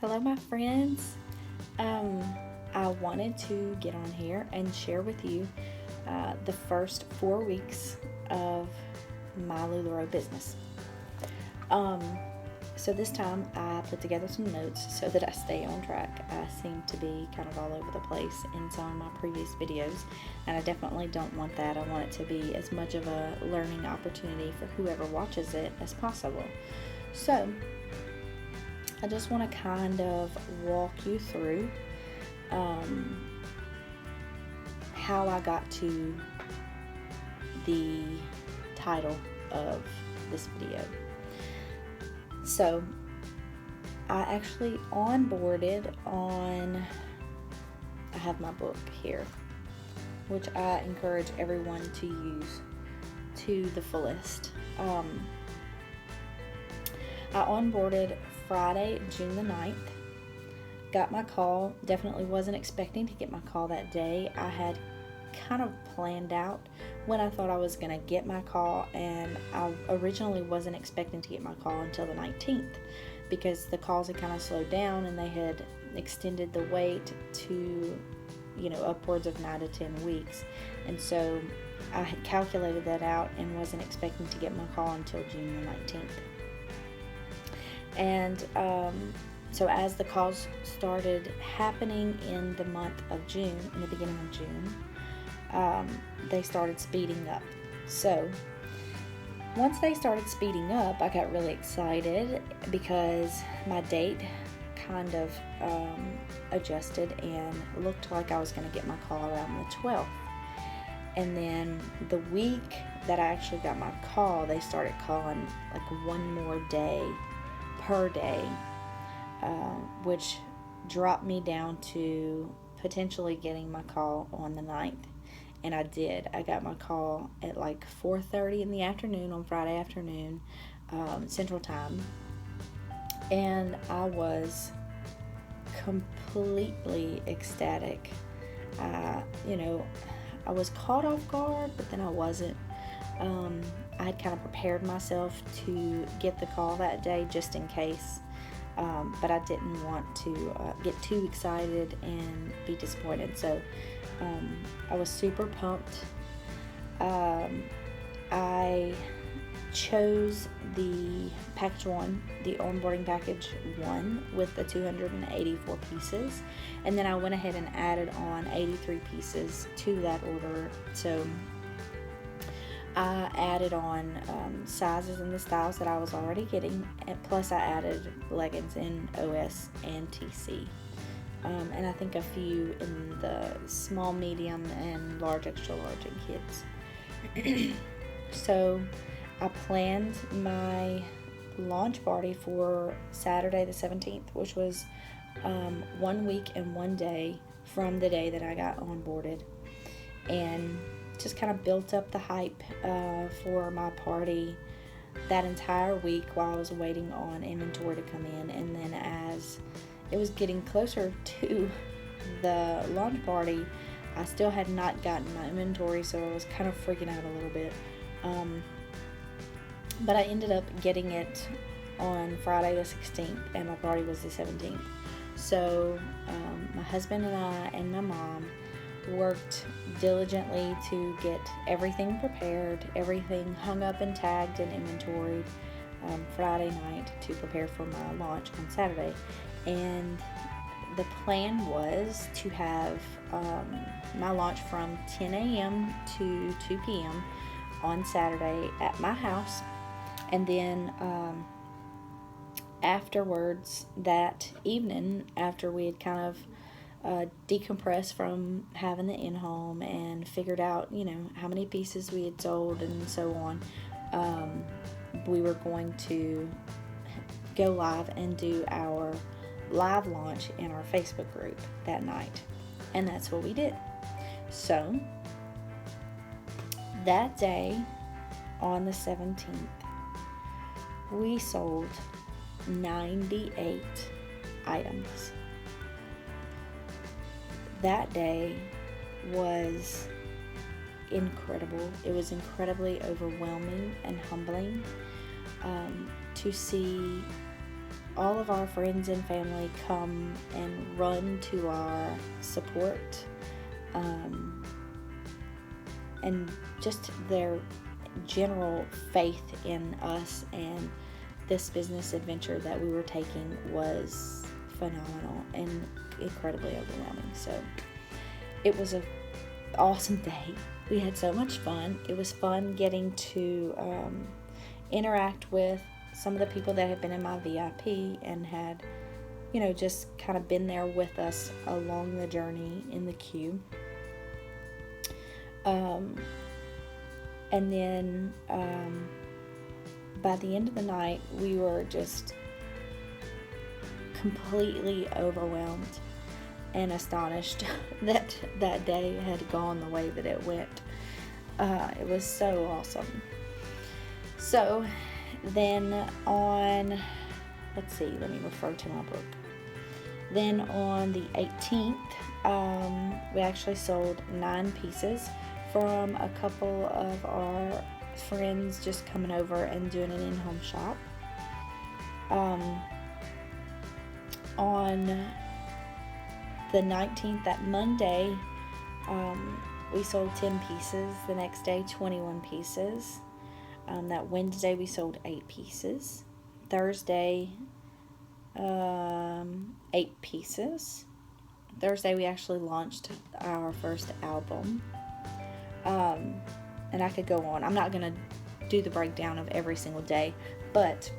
Hello, my friends. I wanted to get on here and share with you the first 4 weeks of my Lularoe business. So this time I put together some notes so that I stay on track. I seem to be kind of all over the place in some of my previous videos, and I definitely don't want that. I want it to be as much of a learning opportunity for whoever watches it as possible. So I just want to kind of walk you through how I got to the title of this video. So I actually onboarded on, I have my book here, which I encourage everyone to use to the fullest. I onboarded Friday, June the 9th. Got my call. Definitely wasn't expecting to get my call that day. I had kind of planned out when I thought I was going to get my call, and I originally wasn't expecting to get my call until the 19th because the calls had kind of slowed down and they had extended the wait to, upwards of 9 to 10 weeks. And so I had calculated that out and wasn't expecting to get my call until June the 19th. And so as the calls started happening in the month of June, in the beginning of June, they started speeding up. So once they started speeding up, I got really excited because my date kind of adjusted and looked like I was going to get my call around the 12th. And then the week that I actually got my call, they started calling like one more day per day, which dropped me down to potentially getting my call on the 9th. And I did. I got my call at like 4:30 in the afternoon on Friday afternoon, Central Time. And I was completely ecstatic. I was caught off guard, but then I wasn't. I had kind of prepared myself to get the call that day just in case, but I didn't want to get too excited and be disappointed. So I was super pumped. I chose the package 1, the onboarding package 1 with the 284 pieces, and then I went ahead and added on 83 pieces to that order. So I added on sizes and the styles that I was already getting, and plus I added leggings in OS and TC, and I think a few in the small, medium, and large, extra large, and kids. So I planned my launch party for Saturday the 17th, which was 1 week and 1 day from the day that I got onboarded, and just kind of built up the hype for my party that entire week while I was waiting on inventory to come in. And then as it was getting closer to the launch party, I still had not gotten my inventory, so I was kind of freaking out a little bit. But I ended up getting it on Friday the 16th, and my party was the 17th. So my husband and I and my mom worked diligently to get everything prepared, everything hung up and tagged and inventoried Friday night to prepare for my launch on Saturday. And the plan was to have my launch from 10 a.m. to 2 p.m. on Saturday at my house, and then afterwards that evening, after we had kind of decompressed from having the in-home and figured out, how many pieces we had sold and so on, we were going to go live and do our live launch in our Facebook group that night. And that's what we did. So that day on the 17th, we sold 98 items. That day was incredible. It was incredibly overwhelming and humbling to see all of our friends and family come and run to our support, and just their general faith in us and this business adventure that we were taking was phenomenal and incredibly overwhelming. So it was an awesome day. We had so much fun. It was fun getting to interact with some of the people that had been in my VIP and had, just kind of been there with us along the journey in the queue. And then by the end of the night, we were just completely overwhelmed and astonished that that day had gone the way that it went. It was so awesome. So then let me refer to my book. Then on the 18th, we actually sold 9 pieces from a couple of our friends just coming over and doing an in-home shop. On the 19th, that Monday, we sold 10 pieces. The next day, 21 pieces. That Wednesday, we sold 8 pieces. Thursday, 8 pieces. Thursday, we actually launched our first album. And I could go on. I'm not going to do the breakdown of every single day, but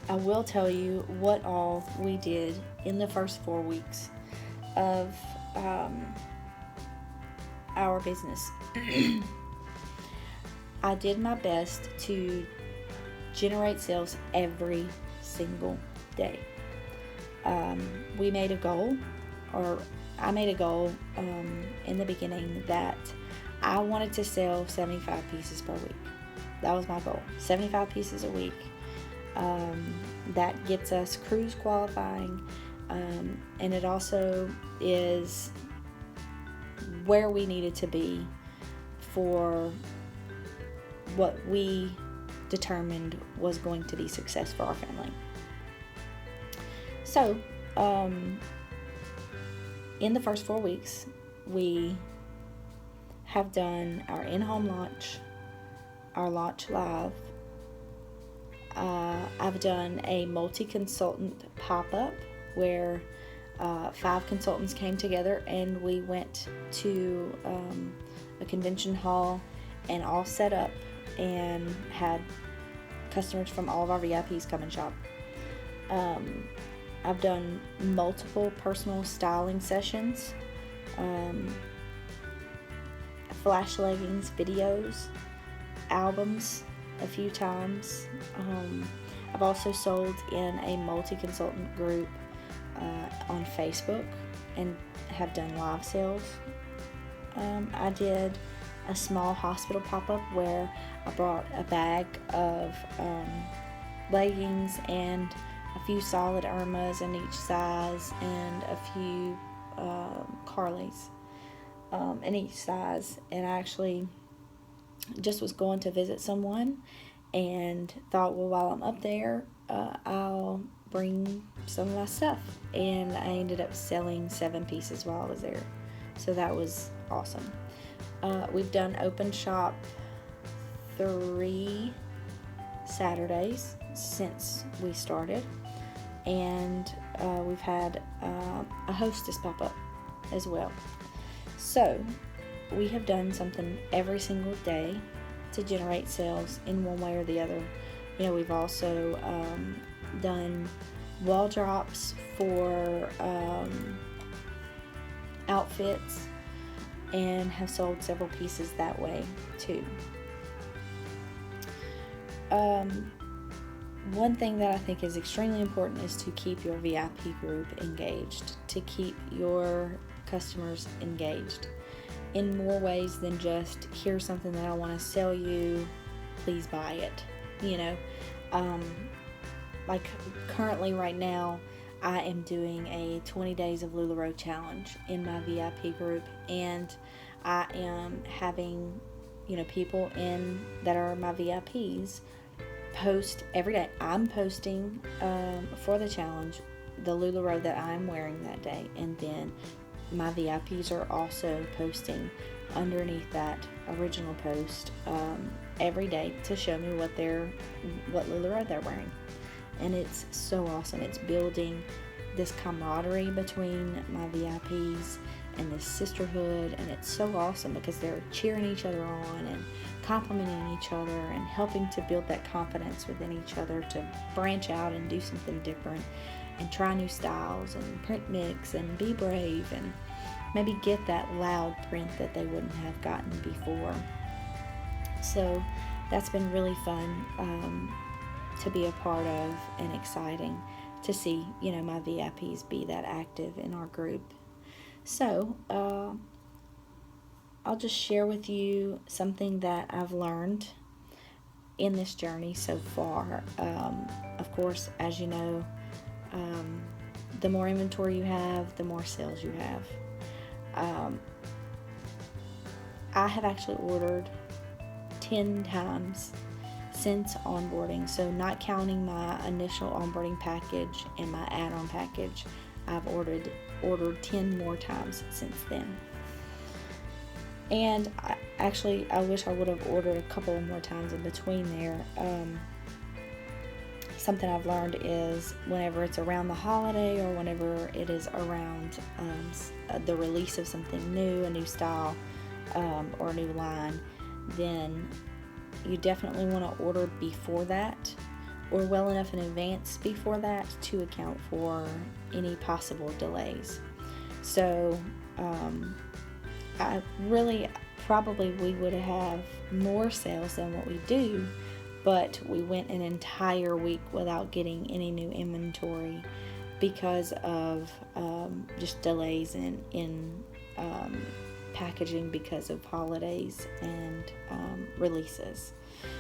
I will tell you what all we did in the first 4 weeks of our business. I did my best to generate sales every single day. We made a goal, or I made a goal in the beginning that I wanted to sell 75 pieces per week. That was my goal, 75 pieces a week. That gets us cruise qualifying, and it also is where we needed to be for what we determined was going to be success for our family. So, in the first 4 weeks, we have done our in-home launch, our launch live. I've done a multi-consultant pop-up where 5 consultants came together and we went to a convention hall and all set up and had customers from all of our VIPs come and shop. I've done multiple personal styling sessions, flash leggings, videos, albums a few times. I've also sold in a multi-consultant group on Facebook and have done live sales. I did a small hospital pop-up where I brought a bag of leggings and a few solid Irmas in each size and a few Carleys in each size, and I actually just was going to visit someone and thought, well, while I'm up there, I'll bring some of my stuff, and I ended up selling 7 pieces while I was there, so that was awesome. We've done open shop 3 Saturdays since we started, and we've had a hostess pop up as well. So we have done something every single day to generate sales in one way or the other. We've also done wall drops for outfits and have sold several pieces that way too. One thing that I think is extremely important is to keep your VIP group engaged, to keep your customers engaged in more ways than just, here's something that I want to sell you, please buy it. Like currently right now, I am doing a 20 days of Lularoe challenge in my VIP group, and I am having, people in that are my VIPs post every day. I'm posting for the challenge the Lularoe that I'm wearing that day, and then my VIPs are also posting underneath that original post every day to show me what Lularoe they're wearing. And it's so awesome. It's building this camaraderie between my VIPs and this sisterhood, and it's so awesome because they're cheering each other on and complimenting each other and helping to build that confidence within each other to branch out and do something different and try new styles and print mix and be brave and maybe get that loud print that they wouldn't have gotten before. So that's been really fun to be a part of, and exciting to see, my VIPs be that active in our group. So I'll just share with you something that I've learned in this journey so far. Of course, as you know, the more inventory you have, the more sales you have. I have actually ordered 10 times since onboarding, so not counting my initial onboarding package and my add-on package, I've ordered 10 more times since then. And I wish I would have ordered a couple more times in between there. Something I've learned is whenever it's around the holiday or whenever it is around the release of something new, a new style or a new line, then you definitely want to order before that, or well enough in advance before that, to account for any possible delays. So we would have more sales than what we do, but we went an entire week without getting any new inventory because of just delays in packaging because of holidays and releases.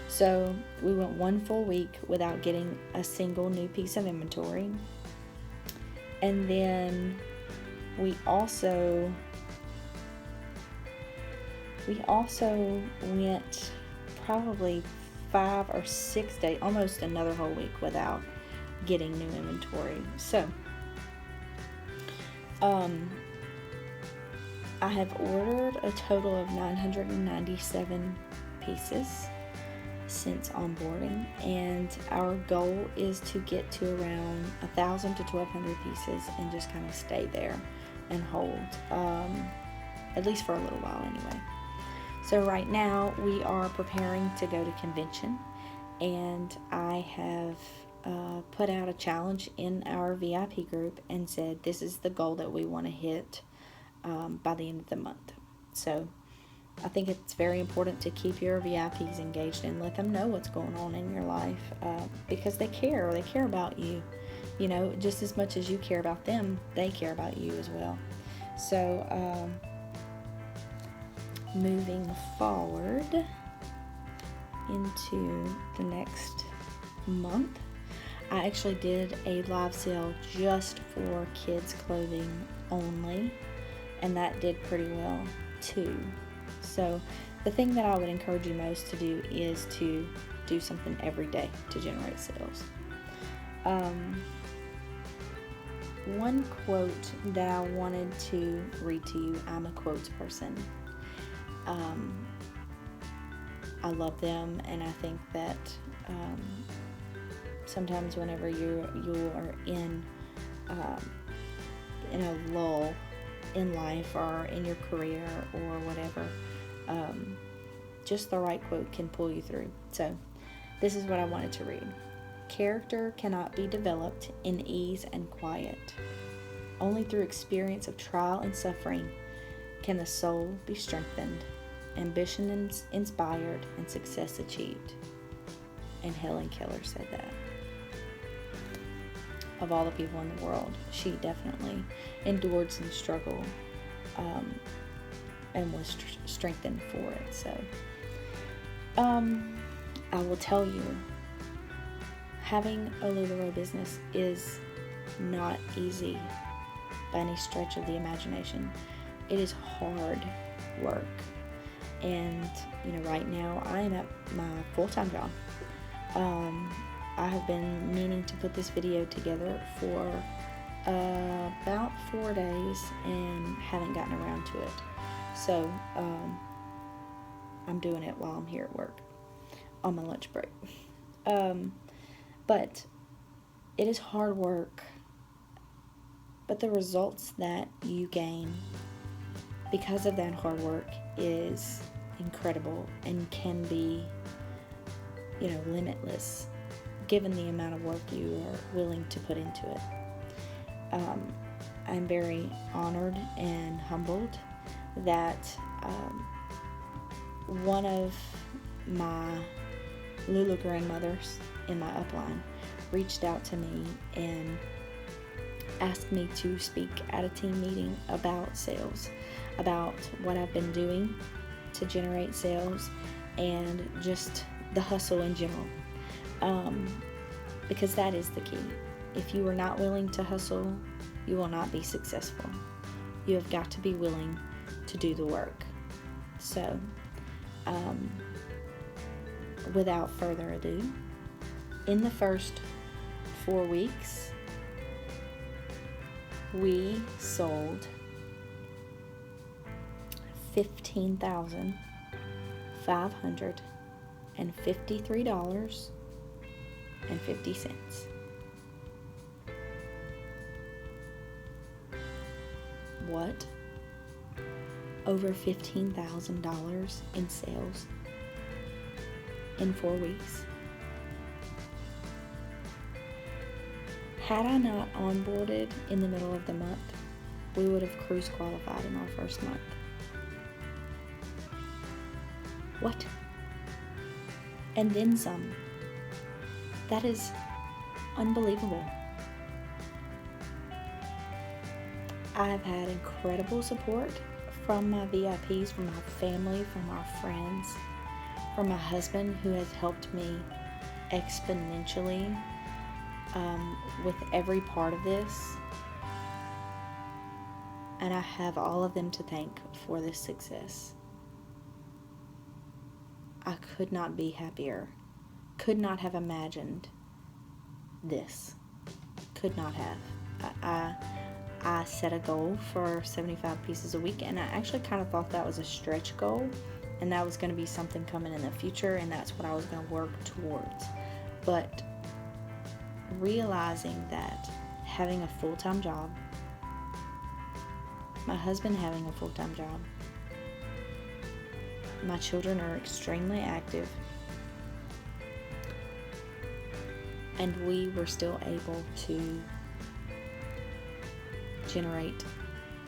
So we went one full week without getting a single new piece of inventory. And then we also went probably 5 or 6 days, almost another whole week, without getting new inventory. So I have ordered a total of 997 pieces since onboarding, and our goal is to get to around 1,000 to 1,200 pieces and just kind of stay there and hold, at least for a little while anyway. So right now we are preparing to go to convention, and I have put out a challenge in our VIP group and said this is the goal that we want to hit by the end of the month. So I think it's very important to keep your VIPs engaged and let them know what's going on in your life, because they care about you, just as much as you care about them, they care about you as well. So moving forward into the next month, I actually did a live sale just for kids clothing only, and that did pretty well too. So the thing that I would encourage you most to do is to do something every day to generate sales. One quote that I wanted to read to you, I'm a quotes person. I love them, and I think that sometimes whenever you are in a lull in life or in your career or whatever, just the right quote can pull you through. So this is what I wanted to read. Character cannot be developed in ease and quiet. Only through experience of trial and suffering can the soul be strengthened, ambition inspired, and success achieved. And Helen Keller said that. Of all the people in the world, she definitely endured some struggle and was strengthened for it. So I will tell you, having a Lularoe business is not easy by any stretch of the imagination. It is hard work. And right now I am at my full-time job. I have been meaning to put this video together for about 4 days and haven't gotten around to it. So I'm doing it while I'm here at work on my lunch break. But it is hard work, but the results that you gain because of that hard work is incredible and can be, limitless given the amount of work you are willing to put into it. I'm very honored and humbled that one of my Lula grandmothers in my upline reached out to me and asked me to speak at a team meeting about sales, about what I've been doing to generate sales and just the hustle in general. Because that is the key. If you are not willing to hustle, you will not be successful. You have got to be willing to do the work. So, without further ado, in the first 4 weeks, we sold $15,553.50. What? Over $15,000 in sales in 4 weeks. Had I not onboarded in the middle of the month, we would have cruise qualified in our first month. What? And then some. That is unbelievable. I've had incredible support from my VIPs, from my family, from our friends, from my husband, who has helped me exponentially with every part of this. And I have all of them to thank for this success. I could not be happier. Could not have imagined this. Could not have. I set a goal for 75 pieces a week, and I actually kind of thought that was a stretch goal, and that was going to be something coming in the future, and that's what I was going to work towards. But realizing that having a full-time job, my husband having a full-time job, my children are extremely active, and we were still able to generate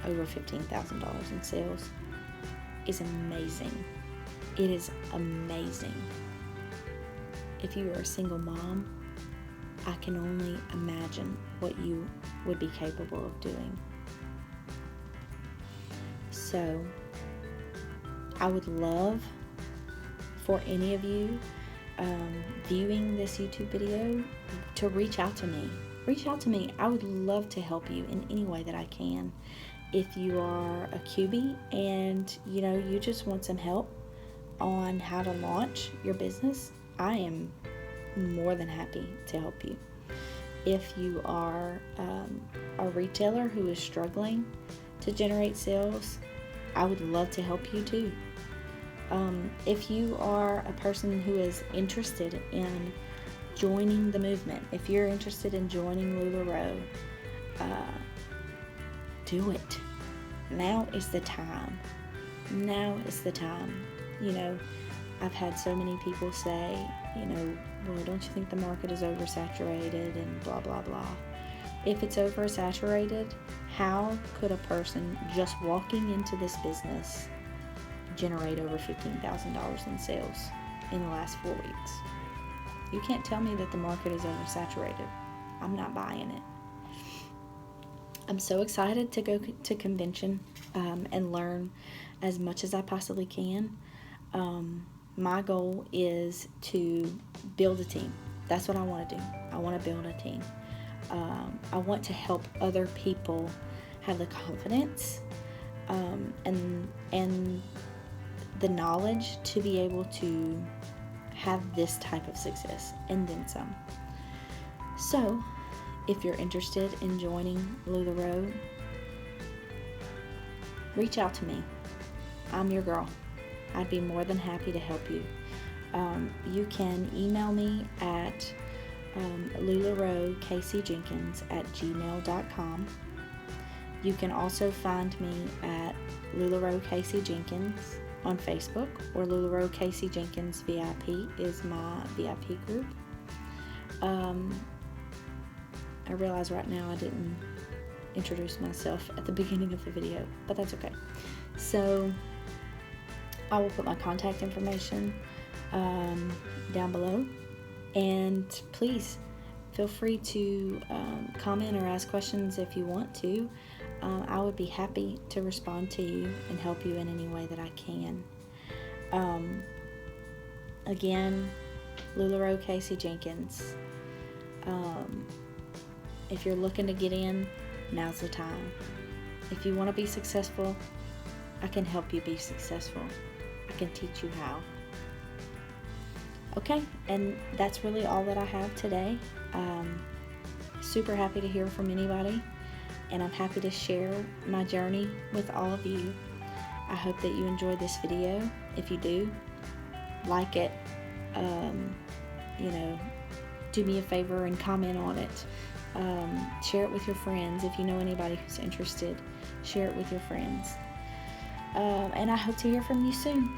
over $15,000 in sales is amazing. It is amazing. If you are a single mom, I can only imagine what you would be capable of doing. So, I would love for any of you viewing this YouTube video to reach out to me. Reach out to me. I would love to help you in any way that I can. If you are a QB and you just want some help on how to launch your business, I am more than happy to help you. If you are a retailer who is struggling to generate sales, I would love to help you too. If you are a person who is interested in joining the movement, if you're interested in joining Lularoe, do it. Now is the time. Now is the time. I've had so many people say, well, don't you think the market is oversaturated and blah, blah, blah. If it's oversaturated, how could a person just walking into this business generate over $15,000 in sales in the last 4 weeks? You can't tell me that the market is oversaturated. I'm not buying it. I'm so excited to go to convention and learn as much as I possibly can. My goal is to build a team. That's what I want to do. I want to build a team. I want to help other people have the confidence and the knowledge to be able to have this type of success and then some. So, if you're interested in joining Lularoe, reach out to me. I'm your girl. I'd be more than happy to help you. You can email me at lularoekcjenkins@gmail.com. You can also find me at Lularoe Casey Jenkins on Facebook, or Lularoe Casey Jenkins VIP is my VIP group. I realize right now I didn't introduce myself at the beginning of the video, but that's okay. So I will put my contact information down below, and please feel free to comment or ask questions if you want to. I would be happy to respond to you and help you in any way that I can. Again, Lularoe Casey Jenkins. If you're looking to get in, now's the time. If you want to be successful, I can help you be successful. I can teach you how. Okay, and that's really all that I have today. Super happy to hear from anybody, and I'm happy to share my journey with all of you. I hope that you enjoyed this video. If you do, like it, do me a favor and comment on it. Share it with your friends. If you know anybody who's interested, share it with your friends. And I hope to hear from you soon.